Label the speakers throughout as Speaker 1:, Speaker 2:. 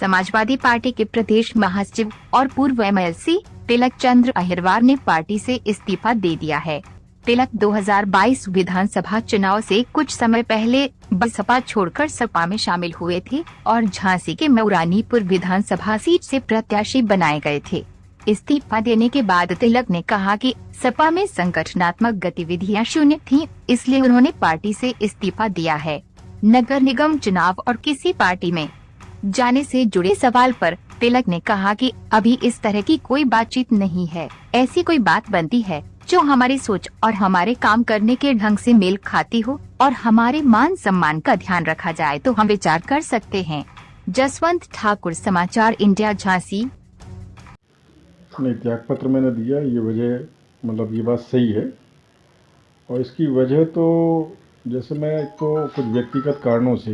Speaker 1: Samajwadi party के प्रदेश महासचिव और पूर्व एमएलसी तिलक चंद्र अहिरवार ने पार्टी से इस्तीफा दे दिया है। तिलक 2022 विधानसभा चुनाव से कुछ समय पहले बसपा छोड़कर सपा में शामिल हुए थे और झांसी के मऊरानीपुर विधानसभा सीट से प्रत्याशी बनाए गए थे। इस्तीफा देने के बाद तिलक ने कहा कि सपा में संगठनात्मक गतिविधियां शून्य थीं, इसलिए उन्होंने पार्टी से इस्तीफा दिया है। नगर निगम चुनाव और किसी पार्टी में जाने से जुड़े सवाल पर तिलक ने कहा कि अभी इस तरह की कोई बातचीत नहीं है। ऐसी कोई बात बनती है जो हमारी सोच और हमारे काम करने के ढंग से मेल खाती हो और हमारे मान सम्मान का ध्यान रखा जाए तो हम विचार कर सकते हैं। जसवंत ठाकुर, समाचार इंडिया, झांसी।
Speaker 2: नहीं, त्याग पत्र मैंने दिया, ये वजह मतलब ये बात सही है। और इसकी वजह तो जैसे मैं तो कुछ व्यक्तिगत कारणों से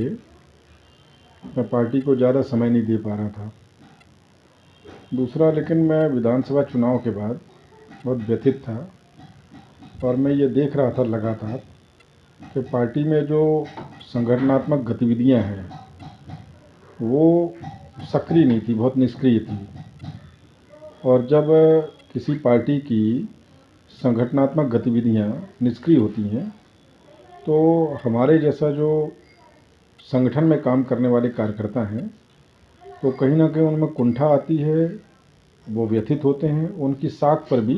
Speaker 2: मैं पार्टी को ज़्यादा समय नहीं दे पा रहा था। दूसरा, लेकिन मैं विधानसभा चुनाव के बाद बहुत व्यथित था और मैं ये देख रहा था लगातार कि पार्टी में जो संगठनात्मक गतिविधियां हैं वो सक्रिय नहीं थी, बहुत निष्क्रिय थी। और जब किसी पार्टी की संगठनात्मक गतिविधियां निष्क्रिय होती हैं तो हमारे जैसा जो संगठन में काम करने वाले कार्यकर्ता हैं तो कहीं ना कहीं उनमें कुंठा आती है, वो व्यथित होते हैं, उनकी साख पर भी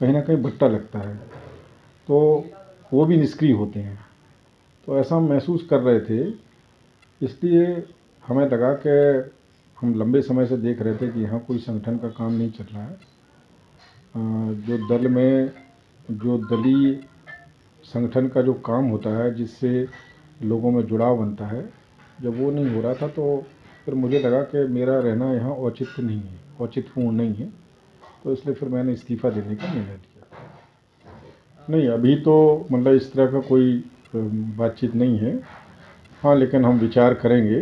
Speaker 2: कहीं ना कहीं भट्टा लगता है, तो वो भी निष्क्रिय होते हैं। तो ऐसा हम महसूस कर रहे थे, इसलिए हमें लगा कि हम लंबे समय से देख रहे थे कि यहाँ कोई संगठन का काम नहीं चल रहा है। जो दल में जो दलीय संगठन का जो काम होता है, जिससे लोगों में जुड़ाव बनता है, जब वो नहीं हो रहा था तो फिर मुझे लगा कि मेरा रहना यहाँ औचित्य नहीं है, औचित्यपूर्ण नहीं है। तो इसलिए फिर मैंने इस्तीफ़ा देने का निर्णय लिया। नहीं, अभी तो मतलब इस तरह का कोई बातचीत नहीं है। हाँ, लेकिन हम विचार करेंगे,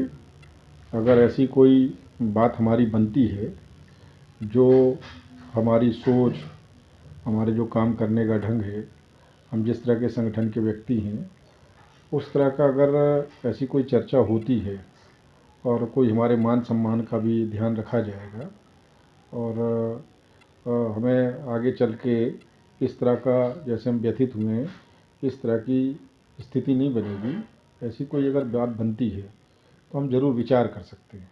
Speaker 2: अगर ऐसी कोई बात हमारी बनती है जो हमारी सोच, हमारे जो काम करने का ढंग है, हम जिस तरह के संगठन के व्यक्ति हैं, उस तरह का अगर ऐसी कोई चर्चा होती है और कोई हमारे मान सम्मान का भी ध्यान रखा जाएगा और हमें आगे चल के इस तरह का, जैसे हम व्यथित हुए हैं, इस तरह की स्थिति नहीं बनेगी। ऐसी कोई अगर बात बनती है तो हम ज़रूर विचार कर सकते हैं।